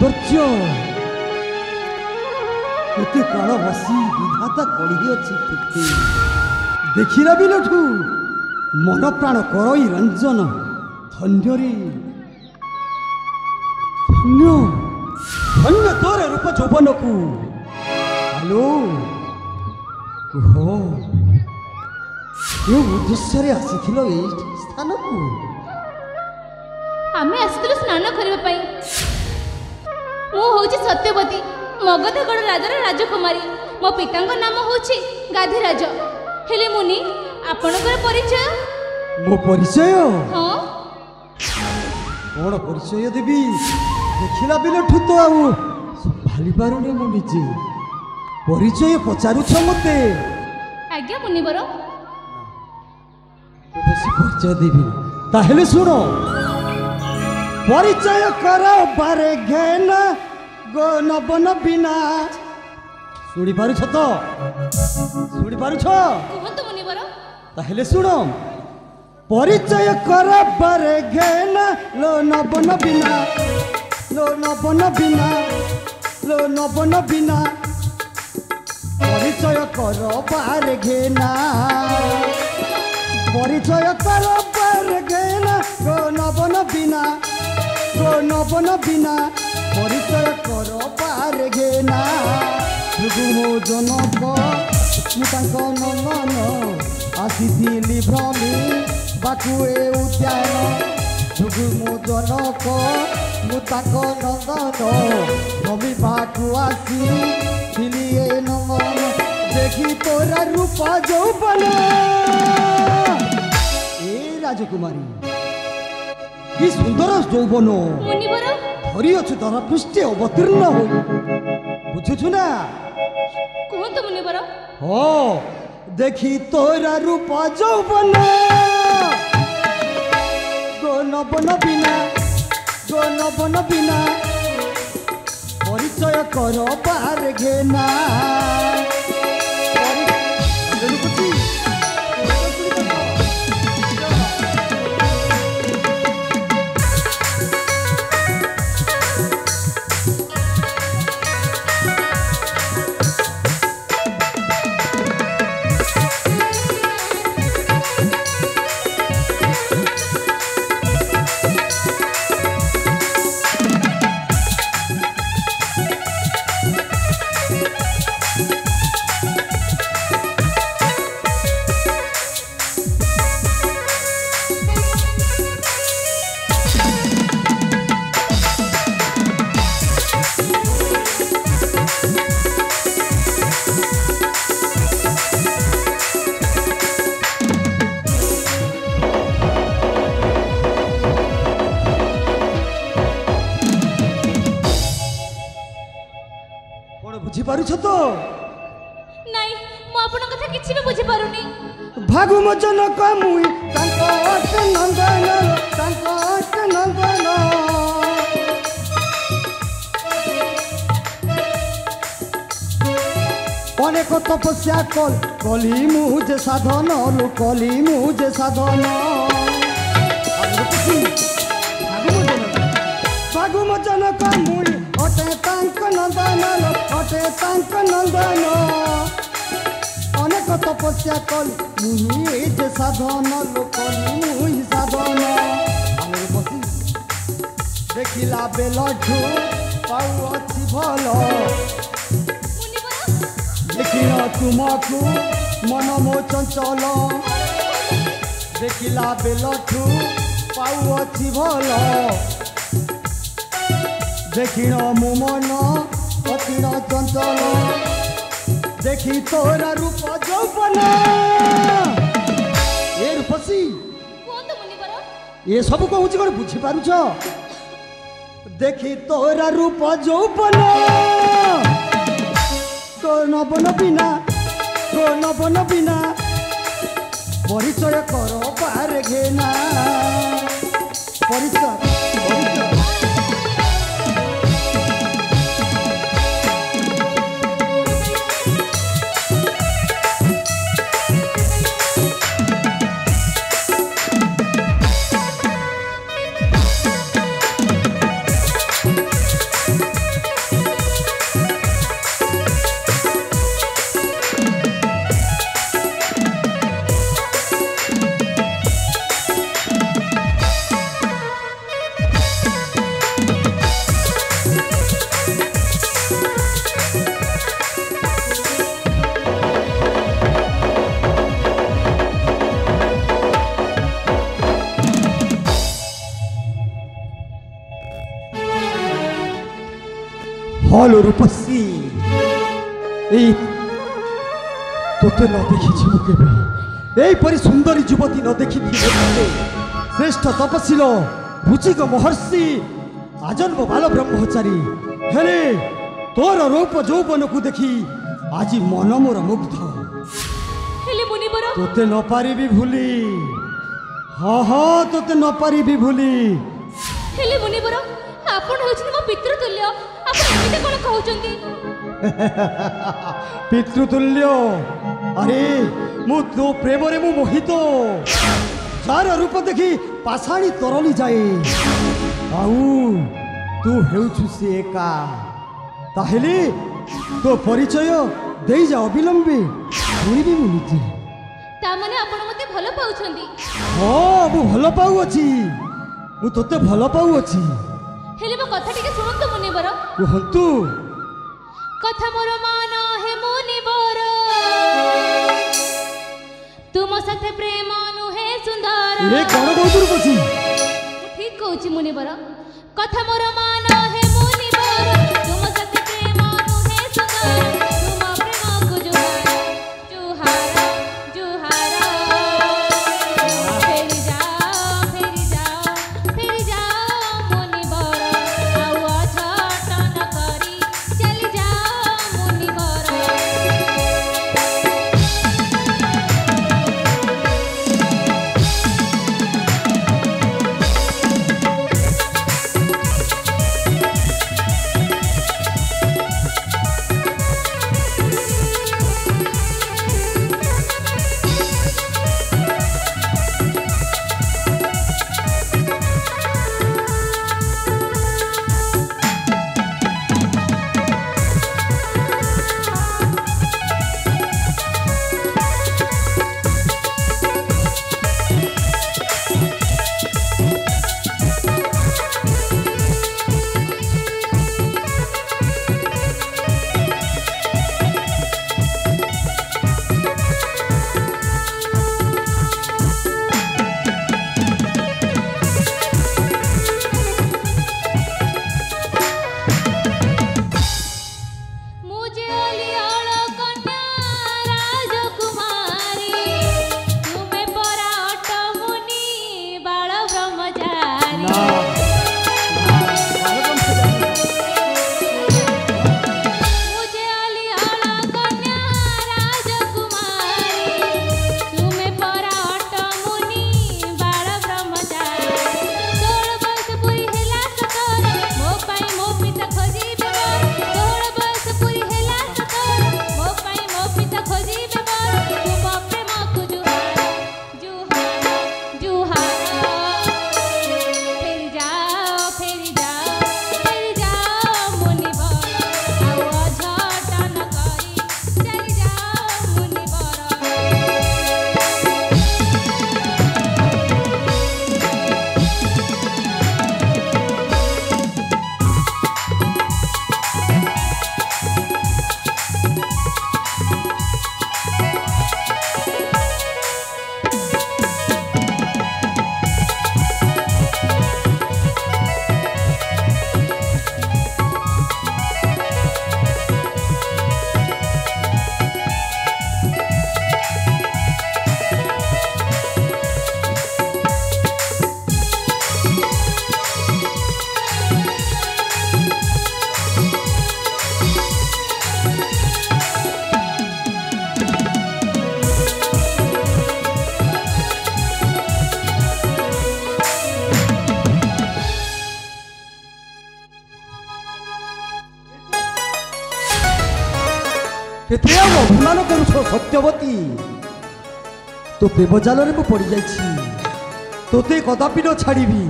सौंदर्य केते काल बसी विधाता कड़ी अच्छी देखिला बिलठू मन प्राण करई रंजन धन्यरी धन्य धन्य तोर रूप जौवन को हेलो कुह उद्देश्य आसी स्थान को आमे आसिलु स्नान करबा मु होची सत्यवती मगधगढ़ राजार राजकुमारी मो पितांग नाम होची गाधिराज हेले मुनि आपनकर परिचय मो परिचय हां कौन परिचय देवी देखिला बिलठू तो आउ संभाली पारुनी मु निजे परिचय पचारुछ मते आज्ञा मुनिवर बेसी परिचय देवी ताहेले सुनो परिचय कर बारे घेन गो नबन बिना शुणी पारुछ तो शुणी पारुछ कहंतु मुनिवर ताहेले सुनो परिचय कर बारे घेन लो नबन बिना लो नबन बिना लो नबन बिना परिचय कर बारे घेना परिचय कर बारे घेना गो नबन बिना गो नबन बिना परिचय कर बारे घेना मो जनक मुझे नंदन आसीली भ्रमी बाकुए उद्यान मो जनक मुझे नंदन भ्रमी बाकु आसी नंदन देखी तोरा रूप जौवन ए राजकुमारी कि सुंदर जौवन मुनिवर धरी अच्छु धर पृष्ठे अवतीर्ण हो बुझुछु ना कहंतु मुनिवर हो देखी तोरा रूप जौवन गो नबन बिना गो नबन बिना परिचय कर बार घेना बुझी पारुछ तो नाई मो आपन कथा किछि भी बुझी पारुनी भागु म जनक मुई तांको नंदन तांको नंदन अनेक तपस्या कली मुझे साधन लो कली मुझे साधन भागु म जनक मुई अटे तांको नंदन अटे तांको नंदन अनेक तपस्या कल मुझे साधन लोक मुझे साधन देखिला बेलठू पाऊ अच्छी भल देखिल तुमको मन मो चंचल देखिला बेलठू पाऊ अच्छी भल देखिल मो मन अति चंचल देखी तोरा रूप जौवन ए रूपसी ये सब कहूँ कौन बुझी पारुछ देखी तोरा रूप जौवन गो नबन बिना गो नबन बिना परिचय कर बार घेना परिचय হলো রূপসী এই তোতে ন দেখিছি মু কেবে এইপরি সুন্দরী যুবতী ন দেখিথিলে শ্রেষ্ঠ তপশীল রুচিক মহর্ষি আজন্ম বাল ব্রহ্মচারী হেলে তোর রূপ যৌবনকু দেখি আজি মন মোর মুগ্ধ হেলে মুনিবর তোতে ন পারিবি ভুলি তোতে ন পারিবি ভুলি হেলে মুনিবর আপন হউছেন মো পিতৃতুল্য আপন এতে কোন কହୁଛନ୍ତି পিতৃতুল্য আরে মু তো প্রেমরে মু মোহিত যার রূপ দেখি পাষাণী তরলি যায় আউ তু হেউছু সে একা তাহলে তো পরিচয় দেই যা অবিলম্বে শুনিবি মু নিজে তা মানে আপন মতে ভালো পাউଛନ୍ତି মু ভালো পাউଅছি মু তোতে ভালো পাউଅছি হেলে মো কথা টিকে শুনন্তু মুনিবর কুহন্তু কথা মোর মান হে মুনিবর তুম সাথে প্রেম নুহে সুন্দর এ কোন কৌতুর বসি ঠিক কହୁছি মুনিবর কথা মোর মান হে মুনিবর তুম সাথে প্রেম নুহে সুন্দর তুম প্রেম কো জুহারা জুহারা জুহারা ফেরি যাও ফেরি যাও ফেরি যাও মুনিবর আউ অঝট ন করি চলি যাও মুনিবর কেতে অভিমান করুছ সত্যবতী তো প্রেমজালরে মু পড়ি যাইছি তোতে কদাপি ন ছাড়িবি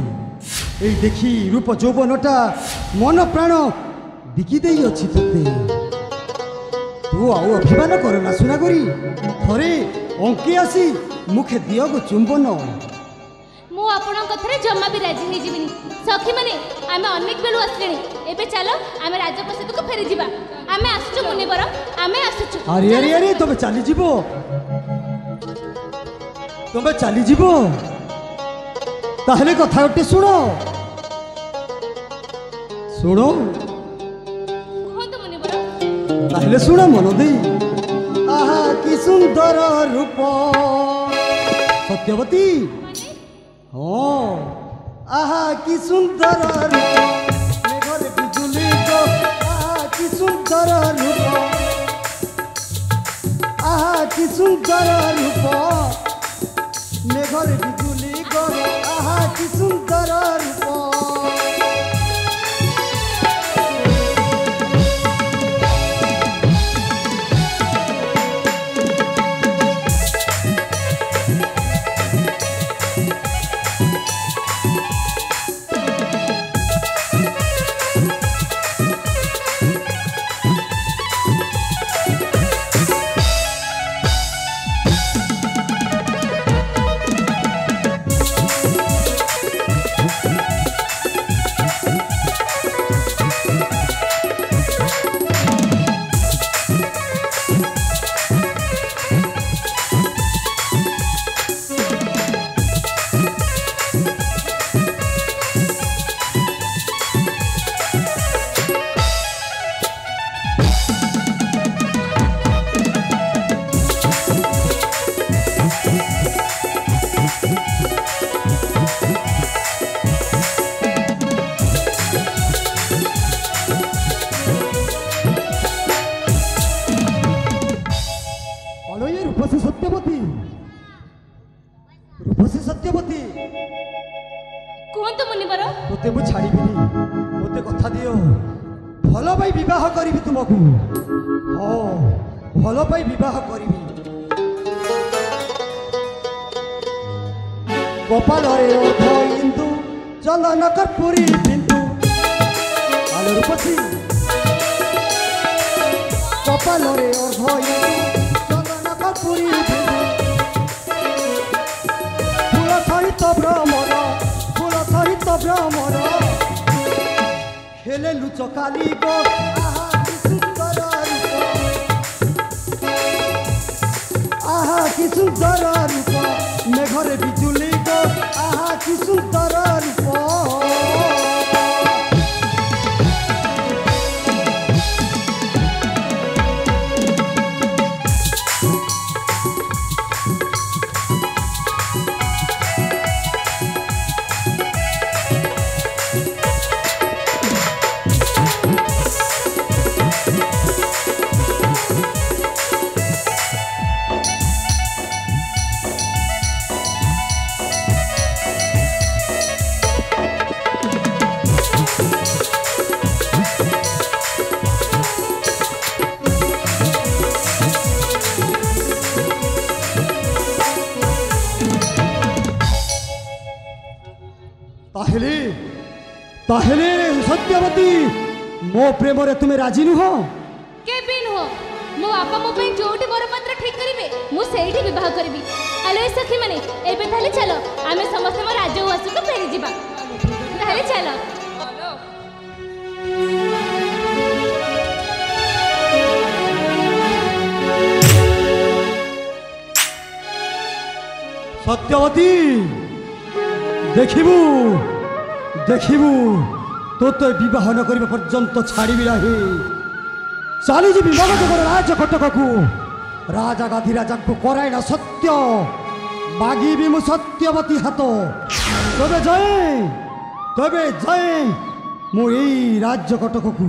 এই দেখি রূপ যৌবনটা মন প্রাণ বিকি দেই অছি তোতে তু আউ অভিমান কর না শুনা করি থরে অঙ্কি আসি মুখে দিও গো চুম্বন মু আপন কথারে জম্মা বি রাজি হই জিবিনি সখী মানে আমি অনেক বেলু আসলেনি এবে চলো আমি রাজপ্রসাদକୁ ফেরি ଯିବା ଆମେ ଆସୁଛୁ ମୁନିବର ଆମେ ଆସୁଛୁ আরে আরে আরে তবে চালি যাব তবে চালি যাব তাহলে কথা গোটে শুনো শুনো তাহলে শুণ মন দেই আহা কি সুন্দর রূপ সত্যবতী হ্যাঁ আহা কি সুন্দর রূপ মেঘরে বিজুলি গো আহা কি সুন্দর রূপ আহা কি সুন্দর রূপ মেঘরে বিজুলি গো আহা কি সুন্দর রূপ সত্যবতী କୁହନ୍ତୁ ମୁନିବର তোতে মু ছাড়িবিনি মতে কথা দিও ভাল পাই বিবাহ করিবি তুমকু হ্যাঁ ভাল পাই বিবাহ করিবি গোপালরে অর্ধ ইন্দু চন্দন কর্পূরী বিন্দু আলো রূপসী গোপালরে অর্ধ ইন্দু চন্দন কর্পূরী বিন্দু ফুল সহিত ভ্রমর ফুল সহিত ভ্রমর খেলে লুচকালি গো আহা কি সুন্দর রূপ আহা কি সুন্দর রূপ মেঘরে বিজুলি গো আহা কি সুন্দর রূপ তাহলে তাহলে সত্যবতী মো প্রেমরে তুমি রাজি নুহ କେବେ ନୁହଁ ମୋ ବାପା ମୋ ପାଇଁ ଯୋଉଠି ବରପାତ୍ର ଠିକ କରିବେ ମୁଁ ସେଇଠି ବିବାହ କରିବି ଆଲୋ ଏ ସଖୀମାନେ ଏବେ ତାହେଲେ ଚାଲ ଆମେ ସମସ୍ତେ ମୋ ରାଜଉଆସକୁ ଫେରିଯିବା ତାହେଲେ ଚାଲ সত্যবতী দেখিবু দেখিবু তোতে বিবাহ ন করিবা পর্যন্ত ছাড়িবি নাহি চালি যাবি মগধর রাজ কটককু রাজা গাধি রাজাকে করাইলা সত্য মাগিবি মু সত্যবতী হাত তবে জয় মু এই রাজ্য কটককু